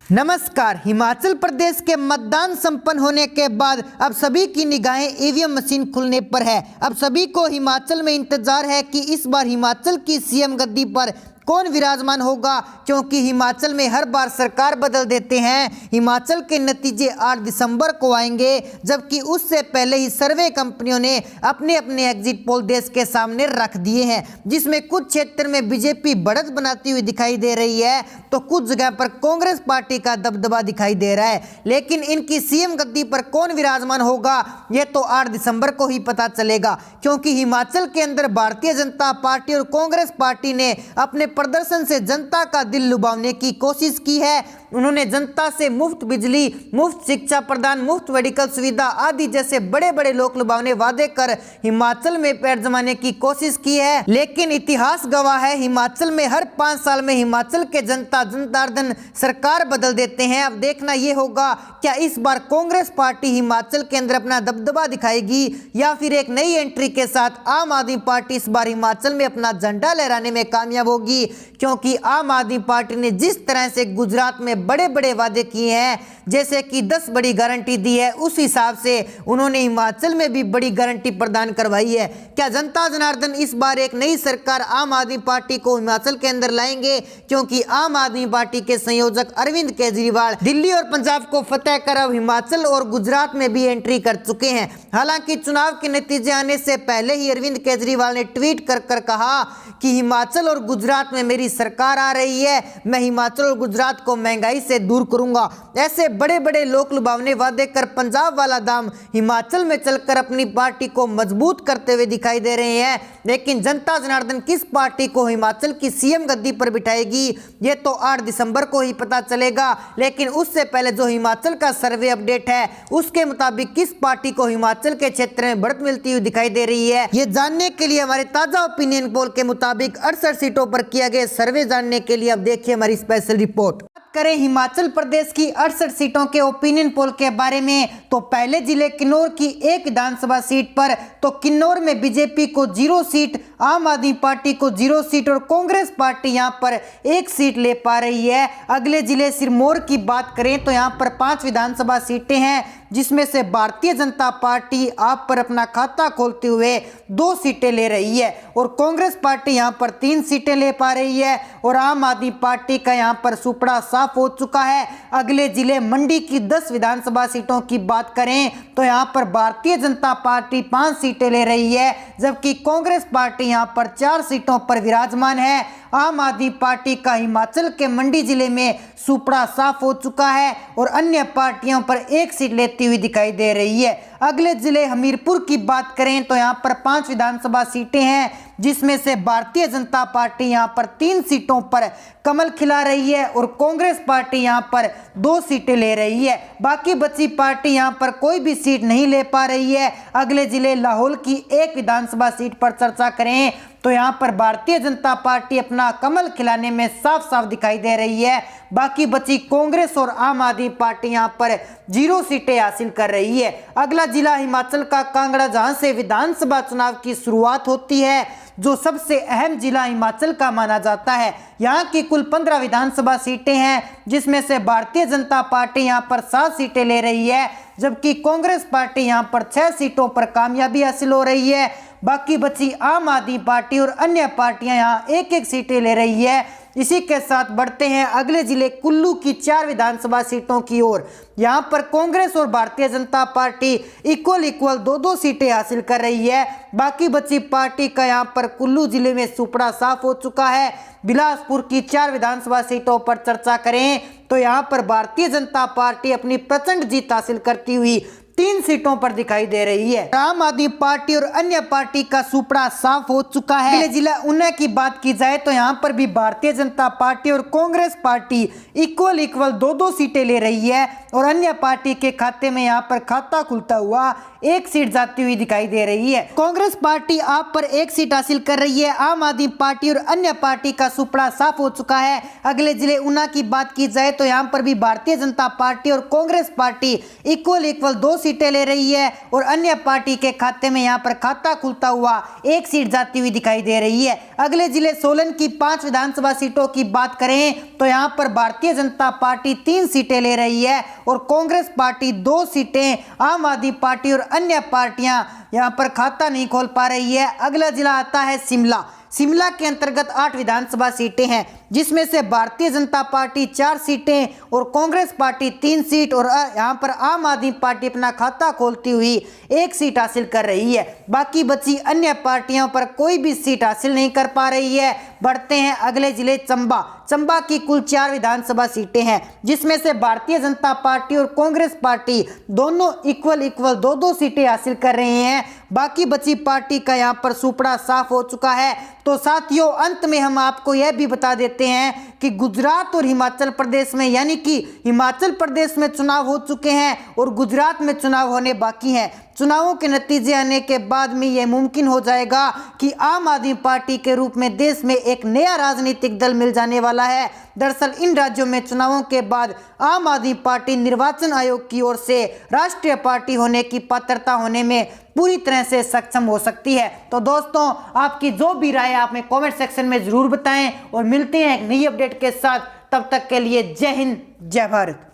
नमस्कार। हिमाचल प्रदेश के मतदान संपन्न होने के बाद अब सभी की निगाहें ईवीएम मशीन खुलने पर है। अब सभी को हिमाचल में इंतजार है कि इस बार हिमाचल की सीएम गद्दी पर कौन विराजमान होगा, क्योंकि हिमाचल में हर बार सरकार बदल देते हैं। हिमाचल के नतीजे 8 दिसंबर को आएंगे, जबकि उससे पहले ही सर्वे कंपनियों ने अपने अपने एग्जिट पोल देश के सामने रख दिए हैं, जिसमें कुछ क्षेत्र में बीजेपी बढ़त बनाती हुई दिखाई दे रही है तो कुछ जगह पर कांग्रेस पार्टी का दबदबा दिखाई दे रहा है। लेकिन इनकी सीएम गद्दी पर कौन विराजमान होगा यह तो 8 दिसंबर को ही पता चलेगा, क्योंकि हिमाचल के अंदर भारतीय जनता पार्टी और कांग्रेस पार्टी ने अपने प्रदर्शन से जनता का दिल लुभाने की कोशिश की है। उन्होंने जनता से मुफ्त बिजली, मुफ्त शिक्षा प्रदान, मुफ्त मेडिकल सुविधा आदि जैसे बड़े बड़े लोक लुभावने वादे कर हिमाचल में पैर जमाने की कोशिश की है। लेकिन इतिहास गवाह है, हिमाचल में हर 5 साल में हिमाचल के जनता जनार्दन सरकार बदल देते हैं। अब देखना यह होगा क्या इस बार कांग्रेस पार्टी हिमाचल के अंदर अपना दबदबा दिखाएगी या फिर एक नई एंट्री के साथ आम आदमी पार्टी इस बार हिमाचल में अपना झंडा लहराने में कामयाब होगी। क्योंकि आम आदमी पार्टी ने जिस तरह से गुजरात में बड़े बड़े वादे किए हैं, जैसे कि 10 बड़ी गारंटी दी है, उस हिसाब से उन्होंने हिमाचल में भी बड़ी गारंटी प्रदान करवाई है। क्या जनता जनार्दन इस बार एक नई सरकार आम आदमी पार्टी को हिमाचल के अंदर लाएंगे? क्योंकि आम आदमी पार्टी के संयोजक अरविंद केजरीवाल दिल्ली और पंजाब को फतेह कर अब हिमाचल और गुजरात में भी एंट्री कर चुके हैं। हालांकि चुनाव के नतीजे आने से पहले ही अरविंद केजरीवाल ने ट्वीट कर कहा कि हिमाचल और गुजरात में मेरी सरकार आ रही है, मैं हिमाचल और गुजरात को महंगाई से दूर करूंगा। ऐसे बड़े बड़े लोक लुभावने वादे कर पंजाब वाला दाम हिमाचल में चलकर अपनी पार्टी को मजबूत करते हुए दिखाई दे रहे हैं। लेकिन जनता जनार्दन किस पार्टी को हिमाचल की सीएम गद्दी पर बिठाएगी यह तो 8 दिसंबर को ही पता चलेगा। लेकिन उससे पहले जो हिमाचल का सर्वे अपडेट है उसके मुताबिक किस पार्टी को हिमाचल के क्षेत्र में बढ़त मिलती हुई दिखाई दे रही है, ये जानने के लिए हमारे ताजा ओपिनियन पोल के मुताबिक 68 सीटों पर किया गया सर्वे जानने के लिए अब देखिए हमारी स्पेशल रिपोर्ट। करें हिमाचल प्रदेश की 68 सीटों के ओपिनियन पोल के बारे में, तो पहले जिले किन्नौर की 1 विधानसभा सीट पर तो किन्नौर में बीजेपी को 0 सीट, आम आदमी पार्टी को 0 सीट और कांग्रेस पार्टी यहां पर 1 सीट ले पा रही है। अगले जिले सिरमौर की बात करें तो यहां पर 5 विधानसभा सीटें हैं, जिसमें से भारतीय जनता पार्टी आप पर अपना खाता खोलते हुए 2 सीटें ले रही है और कांग्रेस पार्टी यहां पर 3 सीटें ले पा रही है और आम आदमी पार्टी का यहां पर सुपड़ा साफ हो चुका है। अगले जिले मंडी की 10 विधानसभा सीटों की बात करें तो यहां पर भारतीय जनता पार्टी 5 सीटें ले रही है, जबकि कांग्रेस पार्टी यहां पर 4 सीटों पर विराजमान है। आम आदमी पार्टी का हिमाचल के मंडी जिले में सुपड़ा साफ हो चुका है और अन्य पार्टियों पर 1 सीट लेती हुई दिखाई दे रही है। अगले जिले हमीरपुर की बात करें तो यहां पर 5 विधानसभा सीटें हैं, जिसमें से भारतीय जनता पार्टी यहां पर 3 सीटों पर कमल खिला रही है और कांग्रेस पार्टी यहां पर 2 सीटें ले रही है। बाकी बची पार्टी यहां पर कोई भी सीट नहीं ले पा रही है। अगले जिले लाहौल की 1 विधानसभा सीट पर चर्चा करें तो यहां पर भारतीय जनता पार्टी अपना कमल खिलाने में साफ साफ दिखाई दे रही है। बाकी बची कांग्रेस और आम आदमी पार्टी यहां पर 0 सीटें हासिल कर रही है। अगला जिला हिमाचल का कांगड़ा, जहां से विधानसभा चुनाव की शुरुआत होती है, जो सबसे अहम जिला हिमाचल का माना जाता है। यहाँ की कुल 15 विधानसभा सीटें हैं, जिसमें से भारतीय जनता पार्टी यहाँ पर 7 सीटें ले रही है, जबकि कांग्रेस पार्टी यहाँ पर 6 सीटों पर कामयाबी हासिल हो रही है। बाकी बची आम आदमी पार्टी और अन्य पार्टियां यहाँ 1-1 सीटें ले रही है। इसी के साथ बढ़ते हैं अगले जिले कुल्लू की 4 विधानसभा सीटों की ओर। यहाँ पर कांग्रेस और भारतीय जनता पार्टी इक्वल 2-2 सीटें हासिल कर रही है। बाकी बची पार्टी का यहाँ पर कुल्लू जिले में सुपड़ा साफ हो चुका है। बिलासपुर की 4 विधानसभा सीटों पर चर्चा करें तो यहाँ पर भारतीय जनता पार्टी अपनी प्रचंड जीत हासिल करती हुई 3 सीटों पर दिखाई दे रही है। आम आदमी पार्टी और अन्य पार्टी का सुपड़ा साफ हो चुका है। अगले जिला ऊना की बात की जाए तो यहाँ पर भी भारतीय जनता पार्टी और कांग्रेस पार्टी इक्वल 2-2 सीटें ले रही है और अन्य पार्टी के खाते में यहाँ पर खाता खुलता हुआ 1 सीट जाती हुई दिखाई दे रही है। कांग्रेस पार्टी आप पर 1 सीट हासिल कर रही है। आम आदमी पार्टी और अन्य पार्टी का सुपड़ा साफ हो चुका है। अगले जिले ऊना की बात की जाए तो यहाँ पर भी भारतीय जनता पार्टी और कांग्रेस पार्टी इक्वल 2 सीट सीटें ले रही है और अन्य पार्टी के खाते में यहाँ पर खाता खुलता हुआ 1 सीट जाती हुई दिखाई दे रही है। अगले जिले सोलन की 5 विधानसभा सीटों की बात करें तो यहाँ पर भारतीय जनता पार्टी 3 सीटें ले रही है और कांग्रेस पार्टी 2 सीटें, आम आदमी पार्टी और अन्य पार्टियां यहाँ पर खाता नहीं खोल पा रही है। अगला जिला आता है शिमला। शिमला के अंतर्गत 8 विधानसभा सीटें हैं, जिसमें से भारतीय जनता पार्टी 4 सीटें और कांग्रेस पार्टी 3 सीट और यहाँ पर आम आदमी पार्टी अपना खाता खोलती हुई 1 सीट हासिल कर रही है। बाकी बची अन्य पार्टियों पर कोई भी सीट हासिल नहीं कर पा रही है। बढ़ते हैं अगले जिले चंबा। चंबा की कुल 4 विधानसभा सीटें हैं, जिसमें से भारतीय जनता पार्टी और कांग्रेस पार्टी दोनों इक्वल 2-2 सीटें हासिल कर रहे हैं। बाकी बची पार्टी का यहाँ पर सुपड़ा साफ हो चुका है। तो साथियों, अंत में हम आपको यह भी बता देते हैं कि गुजरात और हिमाचल प्रदेश में, यानी कि हिमाचल प्रदेश में चुनाव हो चुके हैं और गुजरात में चुनाव होने बाकी हैं। चुनावों के नतीजे आने के बाद में यह मुमकिन हो जाएगा कि आम आदमी पार्टी के रूप में देश में एक नया राजनीतिक दल मिल जाने वाला है। दरअसल इन राज्यों में चुनावों के बाद आम आदमी पार्टी निर्वाचन आयोग की ओर से राष्ट्रीय पार्टी होने की पात्रता होने में पूरी तरह से सक्षम हो सकती है। तो दोस्तों, आपकी जो भी राय आप में कमेंट सेक्शन में जरूर बताएं और मिलते हैं एक नई अपडेट के साथ। तब तक के लिए जय हिंद, जय भारत।